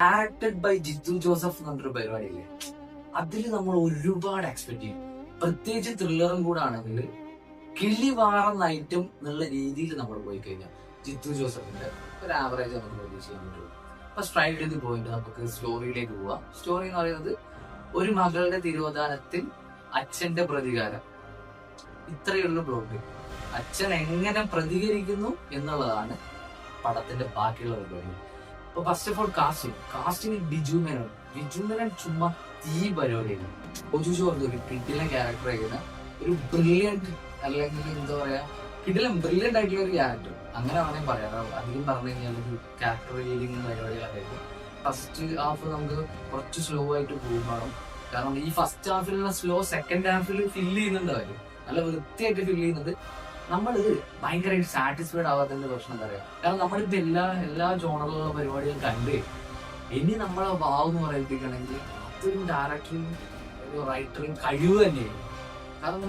Directed by Jithu Joseph എന്നൊരു പരിപാടിയില്ലേ, അതിൽ നമ്മൾ ഒരുപാട് എക്സ്പെക്ട് ചെയ്യും. പ്രത്യേകിച്ച് ത്രില്ലറും കൂടെ ആണെങ്കിൽ കിളിവാറുന്ന ഐറ്റം എന്നുള്ള രീതിയിൽ നമ്മൾ പോയി കഴിഞ്ഞാൽ ജിത്തു ജോസഫിന്റെ ഒരു ആവറേജ് നമുക്ക് പ്രതീക്ഷിക്കാൻ പറ്റുള്ളൂ. അപ്പൊ സ്ട്രൈറ്റ് ചെയ്ത് പോയിട്ട് നമുക്ക് സ്റ്റോറിയിലേക്ക് പോവാം. സ്റ്റോറി എന്ന് പറയുന്നത് ഒരു മകളുടെ തിരോധാനത്തിൽ അച്ഛന്റെ പ്രതികാരം, ഇത്രയുള്ള ബ്ലോക്ക്. അച്ഛൻ എങ്ങനെ പ്രതികരിക്കുന്നു എന്നുള്ളതാണ് പടത്തിന്റെ ബാക്കിയുള്ള പരിപാടി. ഇപ്പൊ first of all casting Biju Menon ചുമ്മാ തീ പരിപാടിയാണ്. ഒജു ഒരു കിഡിലൻ ക്യാരക്ടർ ആയിരുന്ന ഒരു ബ്രില്യന്റ്, അല്ലെങ്കിൽ എന്താ പറയാ, ബ്രില്യന്റ് ആയിട്ടുള്ള ഒരു ക്യാരക്ടർ, അങ്ങനെ വേണമെങ്കിൽ പറയാം. അധികം പറഞ്ഞു കഴിഞ്ഞാൽ ഒരു ക്യാരക്ടർ റീഡിങ് പരിപാടികളായിരുന്നു. ഫസ്റ്റ് ഹാഫ് നമുക്ക് കുറച്ച് സ്ലോ ആയിട്ട് പോകുമ്പോൾ, കാരണം ഈ ഫസ്റ്റ് ഹാഫിലുള്ള സ്ലോ സെക്കൻഡ് ഹാഫിൽ ഫില്ല് ചെയ്യുന്നുണ്ട് അവര് നല്ല വൃത്തിയായിട്ട് ഫില്ല് ചെയ്യുന്നത്. നമ്മളിത് ഭയങ്കരമായിട്ട് സാറ്റിസ്ഫൈഡ് ആവാത്തതിന്റെ പ്രശ്നം എന്താ പറയാ, കാരണം നമ്മളിപ്പോ എല്ലാ ജോണറിലുള്ള പരിപാടികളും കണ്ട് ഇനി നമ്മളെ വാവെന്ന് പറയിപ്പിക്കണമെങ്കിൽ അതൊരു ഡയറക്ടറും ഒരു റൈറ്ററും കഴിവ് തന്നെയാണ്. കാരണം